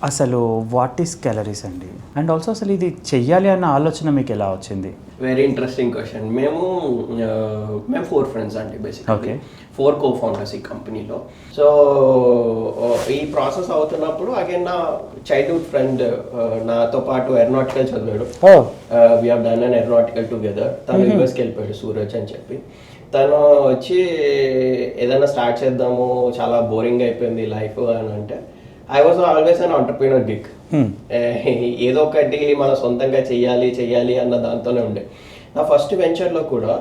అసలు what is calories అండి? And also అసలు ఇది చెయ్యాలి అన్న ఆలోచన మీకు ఎలా వచ్చింది? Very interesting question. మేము 4 ఫ్రెండ్స్ అండి బేసిక్గా. ఓకే. 4 కో-ఫౌండర్స్ ఈ కంపెనీలో. సో ఈ ప్రాసెస్ అవుతున్నప్పుడు అగైన్ నా చైల్డ్హుడ్ ఫ్రెండ్ నాతో పాటు ఏరోనాటికల్ చదివాడు. We have done an aeronautical together. తను యూఎస్కి వెళ్ళిపోయాడు, సూరజ్ అని చెప్పి. తను వచ్చి ఏదైనా స్టార్ట్ చేద్దాము, చాలా బోరింగ్ అయిపోయింది లైఫ్ అని అంటే, I was always an entrepreneur geek. ఏదో ఒకటి మన సొంతంగా చెయ్యాలి అన్న దాంతోనే ఉండే. నా ఫస్ట్ వెంచర్లో కూడా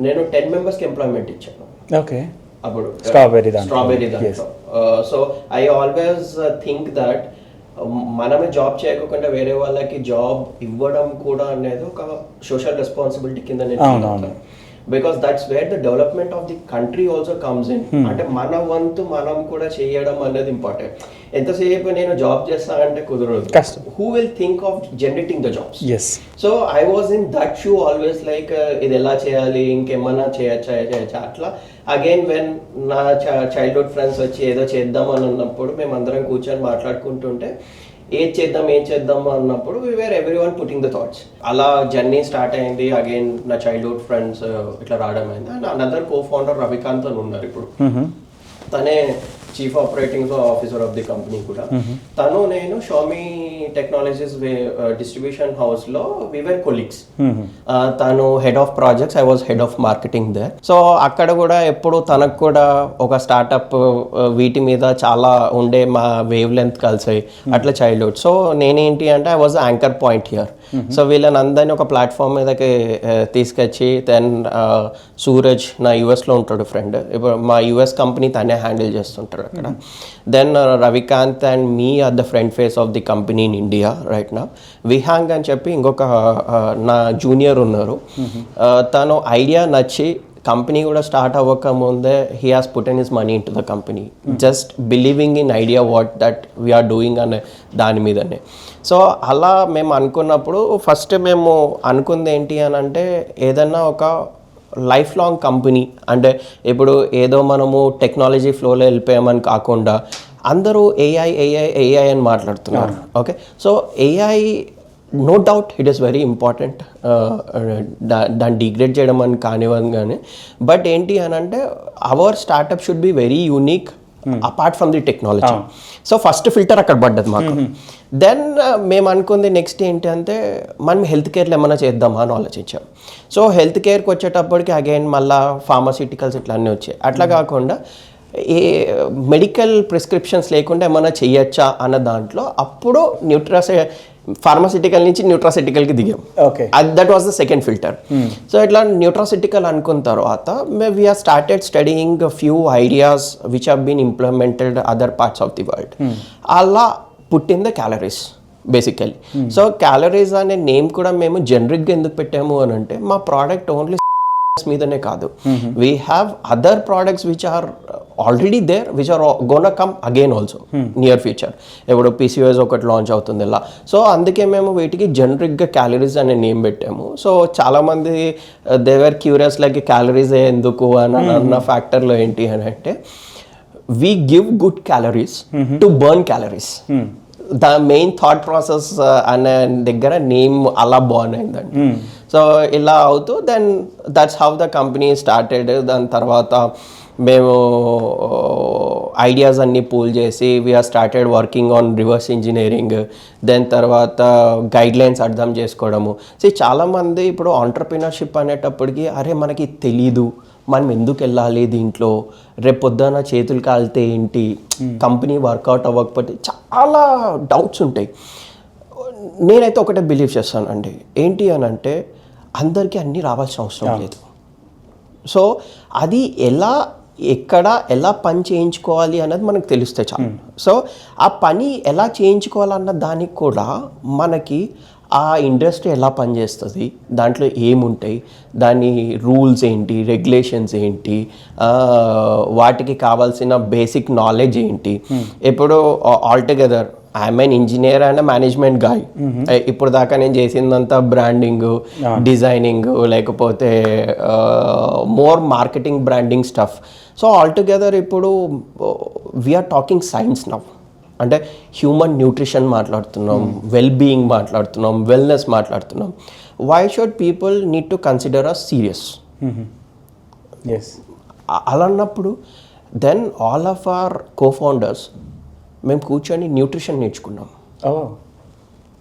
నేను 10 మెంబర్స్కి ఎంప్లాయ్మెంట్ ఇచ్చాను. ఓకే. అప్పుడు స్ట్రాబెర్రీ దాంట్లో. So I always think that మనమే జాబ్ చేయకుండా వేరే వాళ్ళకి జాబ్ ఇవ్వడం కూడా అనేది ఒక సోషల్ రెస్పాన్సిబిలిటీ కింద నేను, because that's where the development of the country also comes in. అంటే మన వంతు మనం కూడా చేయడం అనేది ఇంపార్టెంట్. ఎంతసేపు నేను జాబ్ చేస్తానంటే కుదరదు. Who will think of generating the jobs? So I was in that shoe always, like ఇది ఎలా చేయాలి, ఇంకేమన్నా చేయచ్చా అట్లా. అగైన్ వెన్ నా చైల్డ్హుడ్ ఫ్రెండ్స్ వచ్చి ఏదో చేద్దాం అని అన్నప్పుడు మేమందరం కూర్చొని మాట్లాడుకుంటుంటే ఏం చేద్దాం అన్నప్పుడు we were everyone putting the thoughts. అలా జర్నీ స్టార్ట్ అయింది. అగైన్ నా చైల్డ్హుడ్ ఫ్రెండ్స్ ఇట్లా రావడం అయింది. అండ్ అనదర్ కో-ఫౌండర్ రవికాంత్ అని ఉన్నారు ఇప్పుడు. తనే chief operating officer of the company కూడా. తను నేను షామీ టెక్నాలజీస్ డిస్ట్రిబ్యూషన్ హౌస్ లో వి వర్ కొలీగ్స్. తను head of projects, I was head of marketing there. So అక్కడ కూడా ఎప్పుడు తనకు కూడా ఒక స్టార్ట్అప్ వీటి మీద చాలా ఉండే, మా వేవ్ లెంత్ కలిసాయి అట్లా చైల్డ్హుడ్. సో నేనేంటి అంటే I was anchor point here. So వీళ్ళని అందరినీ ఒక ప్లాట్ఫామ్ మీదకి తీసుకొచ్చి, దెన్ సూరజ్ నా యుఎస్లో ఉంటాడు ఫ్రెండ్, ఇప్పుడు మా యుఎస్ కంపెనీ తనే హ్యాండిల్ చేస్తుంటాడు అక్కడ. Then Ravikanth and me are the front face of the company in India right now. Vihang అని చెప్పి ఇంకొక నా జూనియర్ ఉన్నారు. తను ఐడియా నచ్చి కంపెనీ కూడా స్టార్ట్ అవ్వక ముందే he has put in his money into the company, just believing in idea what that we are doing అనే దాని మీదనే. సో అలా మేము అనుకున్నప్పుడు ఫస్ట్ మేము అనుకుంది ఏంటి అని అంటే, ఏదన్నా ఒక లైఫ్ లాంగ్ కంపెనీ, అంటే ఇప్పుడు ఏదో మనము టెక్నాలజీ ఫ్లోలో వెళ్ళిపోయామని కాకుండా అందరూ ఏఐ అని మాట్లాడుతున్నారు. Okay, so AI no doubt it is very important, దాన్ని డిగ్రేడ్ చేయడం అని కానివ్వదు కానీ, బట్ ఏంటి అని అంటే our startup should be very unique apart from the technology. So first filter అక్కడ పడ్డది మాకు. దెన్ మేము అనుకుంది నెక్స్ట్ ఏంటి అంటే, మనం హెల్త్ కేర్లో ఏమైనా చేద్దామా అని ఆలోచించాం. సో హెల్త్ కేర్కి వచ్చేటప్పటికి అగైన్ మళ్ళీ ఫార్మాసిటికల్స్ ఇట్లా అన్నీ వచ్చాయి. అట్లా కాకుండా ఏ మెడికల్ ప్రిస్క్రిప్షన్స్ లేకుండా ఏమైనా చేయొచ్చా అన్న దాంట్లో అప్పుడు ఫార్మాసిటికల్ నుంచి న్యూట్రాసిటికల్కి దిగాం. That was the second filter. So ఇట్లా న్యూట్రాసిటికల్ అనుకున్న తర్వాత we have started studying a few ideas which have been implemented other parts of the world. అలా పుట్టింది క్యాలరీస్ బేసికలీ. సో క్యాలరీస్ అనే నేమ్ కూడా మేము జనరిక్గా ఎందుకు పెట్టాము అని అంటే, మా ప్రోడక్ట్ ఓన్లీ మీదనే కాదు, we have other products which are already there which are gonna come again also near future. ఇప్పుడు పీసీఓఎస్ ఒకటి లాంచ్ అవుతుంది ఇలా. సో అందుకే మేము వీటికి జనరిక్గా క్యాలరీస్ అనే నేమ్ పెట్టాము. సో చాలామంది దేవర్ క్యూరియస్ లైక్ క్యాలరీస్ ఎందుకు అని అన్న ఫ్యాక్టర్లో ఏంటి అని అంటే, we give good calories to burn calories. The main thought process అనే దగ్గర నేమ్ అలా బర్న్ అయిందండి. సో ఇలా అవుతూ then that's how the company started. దాని తర్వాత మేము ఐడియాస్ అన్నీ పూల్ చేసి we are started working on reverse engineering. Then తర్వాత గైడ్లైన్స్ అర్థం చేసుకోవడము. సో చాలామంది ఇప్పుడు ఆంటర్ప్రినర్షిప్ అనేటప్పటికి అరే మనకి తెలీదు, మనం ఎందుకు వెళ్ళాలి దీంట్లో, రేపు పొద్దున చేతులు కాలితే ఏంటి, కంపెనీ వర్కౌట్ అవ్వకపోతే చాలా డౌట్స్ ఉంటాయి. నేనైతే ఒకటే బిలీవ్ చేస్తానండి, ఏంటి అని అంటే అందరికీ అన్నీ రావాల్సిన అవసరం లేదు. సో అది ఎలా పని చేయించుకోవాలి అన్నది మనకు తెలిస్తే చాలు. సో ఆ పని ఎలా చేయించుకోవాలన్న దానికి కూడా మనకి ఆ ఇండస్ట్రీ ఎలా పనిచేస్తుంది, దాంట్లో ఏముంటాయి, దాని రూల్స్ ఏంటి, రెగ్యులేషన్స్ ఏంటి, వాటికి కావాల్సిన బేసిక్ నాలెడ్జ్ ఏంటి. ఇప్పుడు altogether I'm an engineer and management guy. ఇప్పుడు దాకా నేను చేసిందంతా బ్రాండింగ్, డిజైనింగ్, లేకపోతే more marketing branding stuff. So altogether ఇప్పుడు వీఆర్ టాకింగ్ సైన్స్ నవ్. అంటే హ్యూమన్ న్యూట్రిషన్ మాట్లాడుతున్నాం, వెల్ బీయింగ్ మాట్లాడుతున్నాం, వెల్నెస్ మాట్లాడుతున్నాం. Why should people need to consider us serious? Yes. అలా అన్నప్పుడు then all of our co-founders మేము కూర్చొని న్యూట్రిషన్ నేర్చుకున్నాం.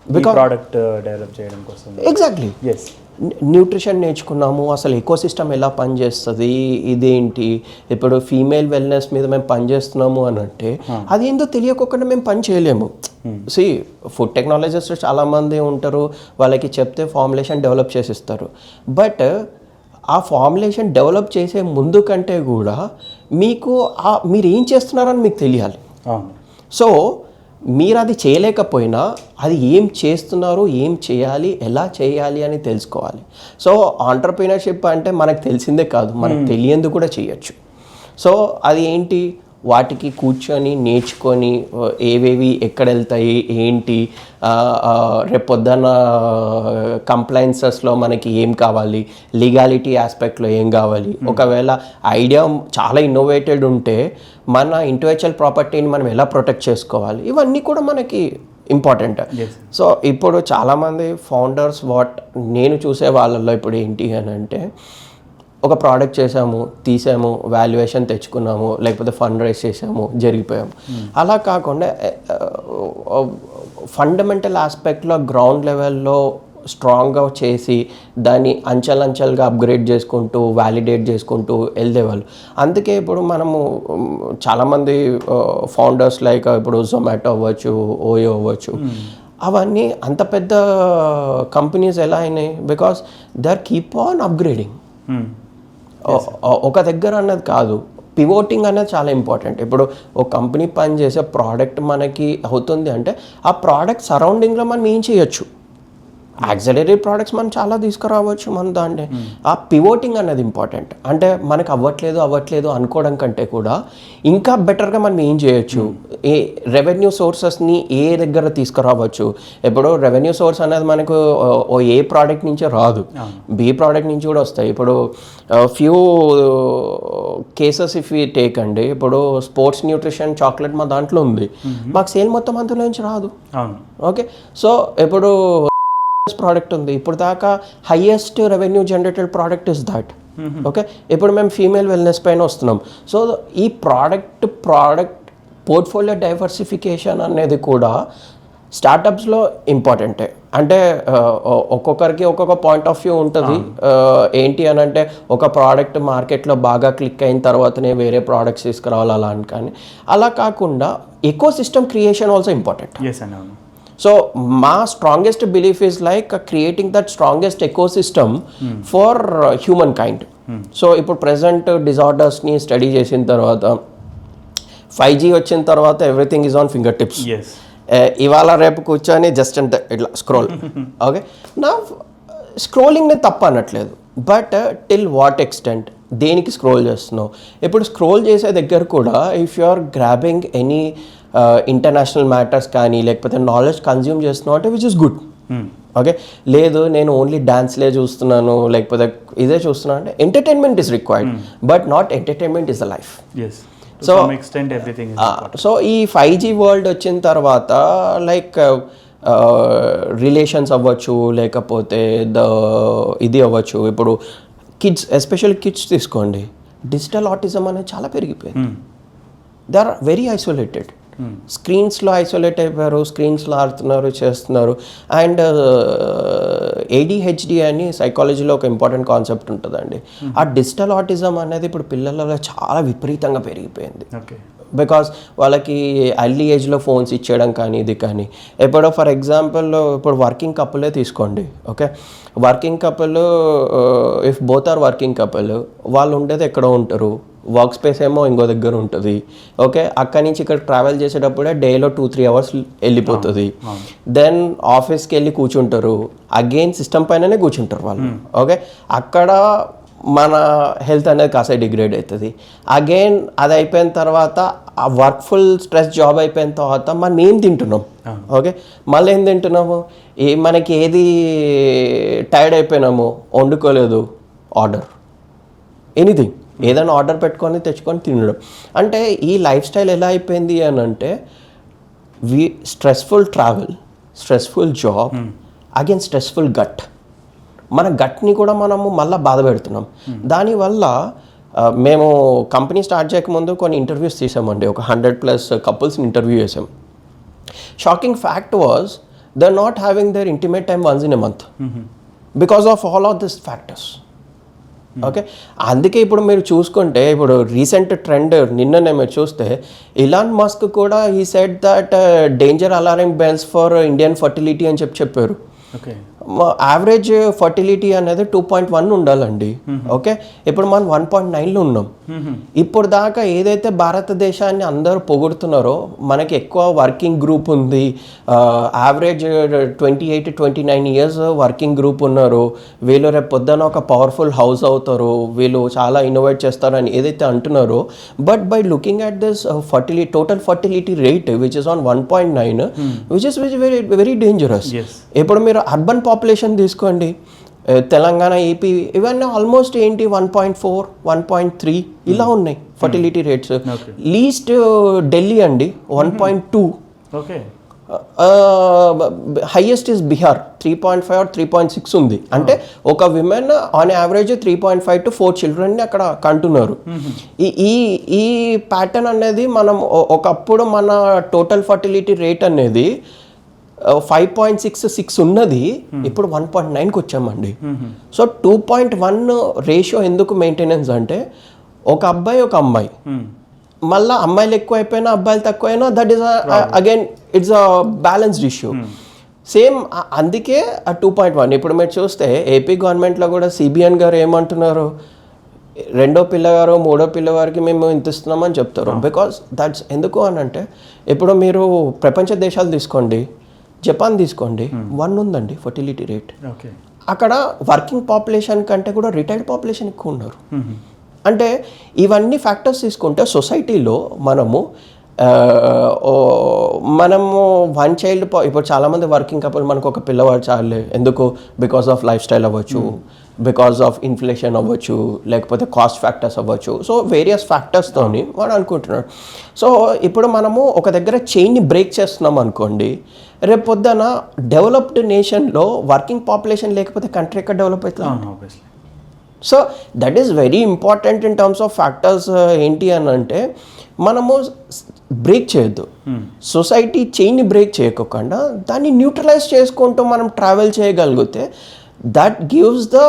బికాజ్ ప్రోడక్ట్ డెవలప్ చేయడం కోసం. ఎగ్జాక్ట్లీ. ఎస్. న్యూట్రిషన్ నేర్చుకున్నాము, అసలు ఎకోసిస్టమ్ ఎలా పనిచేస్తుంది, ఇదేంటి, ఇప్పుడు ఫీమేల్ వెల్నెస్ మీద మేము పనిచేస్తున్నాము అని అంటే అది ఏందో తెలియకుండా మేము పని చేయలేము. సి ఫుడ్ టెక్నాలజిస్ట్ చాలామంది ఉంటారు, వాళ్ళకి చెప్తే ఫార్ములేషన్ డెవలప్ చేసిస్తారు. బట్ ఆ ఫార్ములేషన్ డెవలప్ చేసే ముందు కంటే కూడా మీకు మీరు ఏం చేస్తున్నారని మీకు తెలియాలి. సో మీరు అది చేయలేకపోయినా అది ఏం చేస్తున్నారు, ఏం చేయాలి, ఎలా చేయాలి అని తెలుసుకోవాలి. సో ఆంటర్‌ప్రెన్యూర్‌షిప్ అంటే మనకు తెలిసిందే కాదు, మనకు తెలియంది కూడా చేయొచ్చు. సో అది ఏంటి, వాటికి కూర్చొని నేర్చుకొని ఏవేవి ఎక్కడ వెళ్తాయి ఏంటి, రేపొద్దున కంప్లైన్సెస్లో మనకి ఏం కావాలి, లీగాలిటీ ఆస్పెక్ట్లో ఏం కావాలి, ఒకవేళ ఐడియా చాలా ఇన్నోవేటెడ్ ఉంటే మన ఇంటెలెక్చువల్ ప్రాపర్టీని మనం ఎలా ప్రొటెక్ట్ చేసుకోవాలి, ఇవన్నీ కూడా మనకి ఇంపార్టెంట్. సో ఇప్పుడు చాలామంది ఫౌండర్స్ నేను చూసే వాళ్ళల్లో ఇప్పుడు ఏంటి అని అంటే, ఒక ప్రోడక్ట్ చేసాము, తీసాము, వాల్యుయేషన్ తెచ్చుకున్నాము, లేకపోతే ఫండ్ రైజ్ చేసాము, జరిగిపోయాము. అలా కాకుండా ఫండమెంటల్ ఆస్పెక్ట్లో గ్రౌండ్ లెవెల్లో స్ట్రాంగ్గా చేసి దాన్ని అంచెలంచెలుగా అప్గ్రేడ్ చేసుకుంటూ వ్యాలిడేట్ చేసుకుంటూ వెళ్ళేవాళ్ళు. అందుకే ఇప్పుడు మనము చాలామంది ఫౌండర్స్ లైక్ ఇప్పుడు జొమాటో అవ్వచ్చు, ఓయో అవ్వచ్చు, అవన్నీ అంత పెద్ద కంపెనీస్ ఎలా అయినాయి? Because they are keep on upgrading. ఒక దగ్గర అన్నది కాదు, పివోటింగ్ అనేది చాలా ఇంపార్టెంట్. ఇప్పుడు ఒక కంపెనీ పని చేసే ప్రోడక్ట్ మనకి అవుతుంది అంటే ఆ ప్రోడక్ట్ సరౌండింగ్లో మనం ఏం చేయొచ్చు, యాక్సిలరీ ప్రోడక్ట్స్ మనం చాలా తీసుకురావచ్చు మన దాంట్లో. ఆ పివోటింగ్ అనేది ఇంపార్టెంట్. అంటే మనకు అవ్వట్లేదు అనుకోవడం కంటే కూడా ఇంకా బెటర్గా మనం ఏం చేయొచ్చు, రెవెన్యూ సోర్సెస్ని ఏ దగ్గర తీసుకురావచ్చు. ఇప్పుడు రెవెన్యూ సోర్స్ అనేది మనకు ఏ ప్రోడక్ట్ నుంచే రాదు, బి ప్రోడక్ట్ నుంచి కూడా వస్తాయి. ఇప్పుడు few cases if you take అండి, ఇప్పుడు స్పోర్ట్స్ న్యూట్రిషన్ చాక్లెట్ మా దాంట్లో ఉంది, మాకు సేల్ మొత్తం అందులో నుంచి రాదు. ఓకే, సో ఇప్పుడు ప్రోడక్ట్ ఉంది, ఇప్పుడు దాకా highest revenue generated product is that. Okay, ఇప్పుడు మేము ఫీమేల్ వెల్నెస్ పైన వస్తున్నాం. సో ఈ ప్రోడక్ట్ పోర్ట్ఫోలియో డైవర్సిఫికేషన్ అనేది కూడా స్టార్టప్స్లో ఇంపార్టెంటే. అంటే ఒక్కొక్కరికి ఒక్కొక్క పాయింట్ ఆఫ్ వ్యూ ఉంటుంది. ఏంటి అని అంటే ఒక ప్రోడక్ట్ మార్కెట్లో బాగా క్లిక్ అయిన తర్వాతనే వేరే ప్రోడక్ట్స్ తీసుకురావాలి అలా అని. కానీ అలా కాకుండా ecosystem creation also important. So మా strongest belief is like creating that strongest ecosystem for humankind. So ఇప్పుడు ప్రెసెంట్ డిజార్డర్స్ని స్టడీ చేసిన తర్వాత 5G వచ్చిన తర్వాత everything is on fingertips. ఇవాళ రేపు కూర్చొని జస్ట్ అంటే ఇట్లా స్క్రోల్. ఓకే, నా స్క్రోలింగ్ నేను తప్ప అనట్లేదు, బట్ టిల్ వాట్ ఎక్స్టెంట్, దేనికి స్క్రోల్ చేస్తున్నావు? ఇప్పుడు స్క్రోల్ చేసే దగ్గర కూడా if you are grabbing any international matters కానీ లేకపోతే నాలెడ్జ్ కన్జ్యూమ్ చేస్తున్నావు అంటే విచ్ ఇస్ గుడ్. ఓకే, లేదు నేను ఓన్లీ డాన్స్లే చూస్తున్నాను లేకపోతే ఇదే చూస్తున్నాను అంటే entertainment is required, but not entertainment is the life. So ఈ 5G వరల్డ్ వచ్చిన తర్వాత లైక్ రిలేషన్స్ అవ్వచ్చు, లేకపోతే ఇది అవ్వచ్చు. ఇప్పుడు కిడ్స్, ఎస్పెషల్లీ కిడ్స్ తీసుకోండి, డిజిటల్ ఆటిజం అనేది చాలా పెరిగిపోయింది. They are very isolated. స్క్రీన్స్లో ఐసోలేట్ అయిపోయారు, స్క్రీన్స్లో ఆడుతున్నారు, చేస్తున్నారు. అండ్ ADHD అని సైకాలజీలో ఒక ఇంపార్టెంట్ కాన్సెప్ట్ ఉంటుందండి. ఆ డిజిటల్ ఆటిజం అనేది ఇప్పుడు పిల్లలలో చాలా విపరీతంగా పెరిగిపోయింది. బికాస్ వాళ్ళకి ఎర్లీ ఏజ్లో ఫోన్స్ ఇచ్చేయడం కానీ ఇది కానీ. ఇప్పుడు ఫర్ ఎగ్జాంపుల్ ఇప్పుడు వర్కింగ్ కపులే తీసుకోండి. Okay, working couple, if both are working couple, వాళ్ళు ఉండేది ఎక్కడో ఉంటారు, వర్క్ స్పేస్ ఏమో ఇంకో దగ్గర ఉంటుంది. ఓకే, అక్కడి నుంచి ఇక్కడ ట్రావెల్ చేసేటప్పుడే డేలో 2-3 అవర్స్ వెళ్ళిపోతుంది. దెన్ ఆఫీస్కి వెళ్ళి కూర్చుంటారు, అగైన్ సిస్టమ్ పైననే కూర్చుంటారు వాళ్ళు. ఓకే, అక్కడ మన హెల్త్ అనేది కాస్త డిగ్రేడ్ అవుతుంది. అగైన్ అది అయిపోయిన తర్వాత ఆ వర్క్ఫుల్ స్ట్రెస్ జాబ్ అయిపోయిన తర్వాత మనం ఏం తింటున్నాం? ఓకే, మళ్ళీ ఏం తింటున్నాము? మనకి ఏది టైర్డ్ అయిపోయినామో, వండుకోలేదు, ఆర్డర్, ఎనీథింగ్ ఏదైనా ఆర్డర్ పెట్టుకొని తెచ్చుకొని తినడం. అంటే ఈ లైఫ్ స్టైల్ ఎలా అయిపోయింది అని అంటే stressful travel, stressful job, again stressful gut. మన గట్ని కూడా మనము మళ్ళీ బాధ పెడుతున్నాం. దానివల్ల మేము కంపెనీ స్టార్ట్ చేయకముందు కొన్ని ఇంటర్వ్యూస్ తీసామండి. ఒక 100+ కపుల్స్ని ఇంటర్వ్యూ చేసాం. Shocking fact was they are not having their intimate time once in a month because of all of this factors. Okay, అందుకే ఇప్పుడు మీరు చూసుకుంటే ఇప్పుడు రీసెంట్ ట్రెండ్ నిన్ననే మీరు చూస్తే ఇలాన్ మస్క్ కూడా ఈ said that danger alarming bells for Indian fertility అని చెప్పారు. ఓకే, యావరేజ్ ఫర్టిలిటీ అనేది 2.1 ఉండాలండి. ఓకే, ఇప్పుడు మనం 1.9లో ఉన్నాం. ఇప్పుడు దాకా ఏదైతే భారతదేశాన్ని అందరూ పొగుడుతున్నారో మనకి ఎక్కువ వర్కింగ్ గ్రూప్ ఉంది, యావరేజ్ 28-29 ఇయర్స్ వర్కింగ్ గ్రూప్ ఉన్నారు, వీళ్ళు రేపు పొద్దున ఒక పవర్ఫుల్ హౌస్ అవుతారు, వీళ్ళు చాలా ఇన్నోవేట్ చేస్తారు అని ఏదైతే అంటున్నారో, but by looking at this total fertility rate which is on 1.9 which is very very dangerous. ఇప్పుడు మీరు అర్బన్ పాపులేషన్ తీసుకోండి, తెలంగాణ, ఏపీ ఇవన్నీ ఆల్మోస్ట్ ఏంటి 1.4, 1.3 ఇలా ఉన్నాయి ఫర్టిలిటీ రేట్స్. లీస్ట్ ఢిల్లీ అండి 1.2. Okay, highest is Bihar 3.5 or 3.6 ఉంది. అంటే ఒక విమెన్ ఆన్ యావరేజ్ 3.5 to 4 చిల్డ్రన్ని అక్కడ కంటున్నారు. ఈ ప్యాటర్న్ అనేది మనం ఒకప్పుడు మన టోటల్ ఫర్టిలిటీ రేట్ అనేది 5.66 ఉన్నది, ఇప్పుడు 1.9కి వచ్చామండి. సో 2.1 రేషియో ఎందుకు మెయింటెనెన్స్ అంటే ఒక అబ్బాయి ఒక అమ్మాయి, మళ్ళీ అమ్మాయిలు ఎక్కువ అయిపోయినా అబ్బాయిలు తక్కువైనా that is again it's a balanced issue. Same అందుకే 2.1. ఇప్పుడు మీరు చూస్తే ఏపీ గవర్నమెంట్లో కూడా సిబిఎన్ గారు ఏమంటున్నారు, రెండో పిల్లగారు మూడో పిల్లవారికి మేము ఇంత ఇస్తున్నామని చెప్తారు. బికాస్ దట్స్ ఎందుకు అని అంటే ఇప్పుడు మీరు ప్రపంచ దేశాలు తీసుకోండి, జపాన్ తీసుకోండి, 1 ఉందండి ఫర్టిలిటీ రేట్. అక్కడ వర్కింగ్ పాపులేషన్ కంటే కూడా రిటైర్డ్ పాపులేషన్ ఎక్కువ ఉన్నారు. అంటే ఇవన్నీ ఫ్యాక్టర్స్ తీసుకుంటే సొసైటీలో మనము 1 చైల్డ్ ఇప్పుడు చాలామంది వర్కింగ్ కపుల్ మనకు ఒక పిల్లవాడు చాలే, ఎందుకు బికాస్ ఆఫ్ లైఫ్ స్టైల్ అవ్వచ్చు, బికాస్ ఆఫ్ ఇన్ఫ్లేషన్ అవ్వచ్చు, లేకపోతే కాస్ట్ ఫ్యాక్టర్స్ అవ్వచ్చు. సో వేరియస్ ఫ్యాక్టర్స్తోని వాడు అనుకుంటున్నాడు. సో ఇప్పుడు మనము ఒక దగ్గర చైన్ని బ్రేక్ చేస్తున్నాం అనుకోండి, రేపు పొద్దున డెవలప్డ్ నేషన్లో వర్కింగ్ పాపులేషన్ లేకపోతే కంట్రీ ఎక్కడ డెవలప్ అవుతుంది? So that is very important in terms of factors. ఏంటి అని అంటే మనము బ్రేక్ చేయొద్దు, సొసైటీ చైన్ని బ్రేక్ చేయకుండా దాన్ని న్యూట్రలైజ్ చేసుకుంటూ మనం ట్రావెల్ చేయగలిగితే that gives the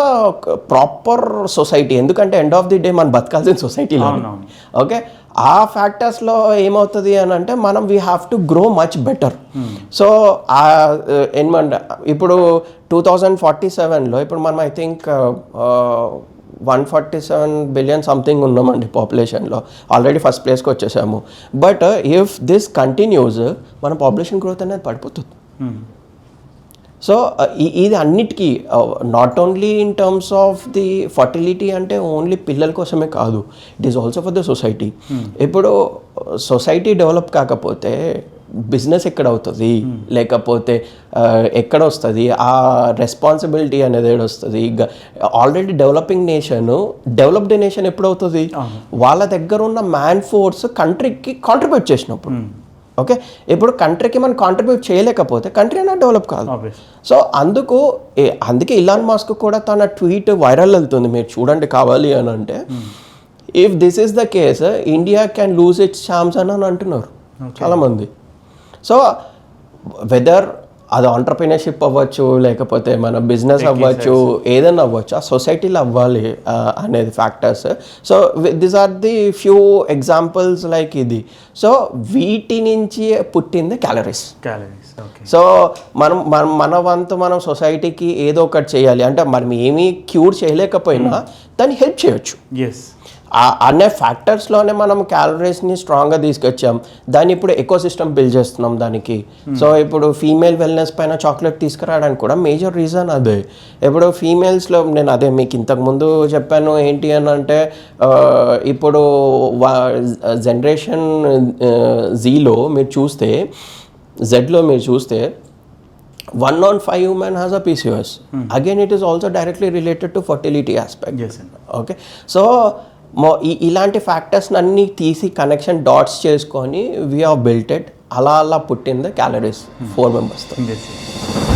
proper society. ఎందుకంటే ఎండ్ ఆఫ్ ది డే మనం బతకాల్సిన సొసైటీలో. ఓకే, ఆ ఫ్యాక్టర్స్లో ఏమవుతుంది అని అంటే మనం we have to grow much better. So ఏమంటే ఇప్పుడు 2047లో ఇప్పుడు మనం ఐ థింక్ 147 billion సంథింగ్ ఉన్నామండి పాపులేషన్లో, ఆల్రెడీ ఫస్ట్ ప్లేస్కి వచ్చేసాము. బట్ ఇఫ్ దిస్ కంటిన్యూస్ మన పాపులేషన్ గ్రోత్ అనేది పడిపోతుంది. సో ఇది అన్నిటికీ not only in terms of the fertility అంటే ఓన్లీ పిల్లల కోసమే కాదు, it is also for the society. ఇప్పుడు సొసైటీ డెవలప్ కాకపోతే బిజినెస్ ఎక్కడ అవుతుంది, లేకపోతే ఎక్కడ వస్తుంది ఆ రెస్పాన్సిబిలిటీ అనేది వస్తుంది. Already developing nation developed nation ఎప్పుడు అవుతుంది, వాళ్ళ దగ్గర ఉన్న మ్యాన్ ఫోర్స్ కంట్రీకి కాంట్రిబ్యూట్ చేసినప్పుడు. ఓకే, ఇప్పుడు కంట్రీకి మనం కాంట్రిబ్యూట్ చేయలేకపోతే కంట్రీ అనేది డెవలప్ కాదు. సో అందుకే ఇలాన్ మస్క్ కూడా తన ట్వీట్ వైరల్ వెళ్తుంది, మీరు చూడండి కావాలి అని అంటే, if this is the case India can lose its chance అని అంటున్నారు చాలామంది. సో వెదర్ అది ఆంటర్ప్రినర్షిప్ అవ్వచ్చు, లేకపోతే మన బిజినెస్ అవ్వచ్చు, ఏదైనా అవ్వచ్చు, ఆ సొసైటీలో అవ్వాలి అనేది factors. So these are the few examples like ఇది. సో వీటి నుంచి పుట్టింది క్యాలరీస్. సో మన వంతు మనం సొసైటీకి ఏదో ఒకటి చేయాలి అంటే మనం ఏమీ క్యూర్ చేయలేకపోయినా దాన్ని హెల్ప్ చేయొచ్చు అనే ఫ్యాక్టర్స్లోనే మనం క్యాలరీస్ని స్ట్రాంగ్గా తీసుకొచ్చాం. దాన్ని ఇప్పుడు ఎకో సిస్టమ్ బిల్డ్ చేస్తున్నాం దానికి. సో ఇప్పుడు ఫీమేల్ వెల్నెస్ పైన చాక్లెట్ తీసుకురావడానికి కూడా మేజర్ రీజన్ అదే. ఇప్పుడు ఫీమేల్స్లో నేను అదే మీకు ఇంతకుముందు చెప్పాను ఏంటి అని అంటే, ఇప్పుడు జనరేషన్ జీలో మీరు చూస్తే, జెడ్లో మీరు చూస్తే 1 on 5 women has a PCOS. Again, it is also directly related to fertility aspect. Yes. Okay. So ఇలాంటి ఫ్యాక్టర్స్ అన్నీ తీసి కనెక్షన్ డాట్స్ చేసుకొని వీ హ్యావ్ బిల్ట్ ఇట్. అలా అలా పుట్టింది క్యాలరీస్ 4 మెంబర్స్తో. Yes.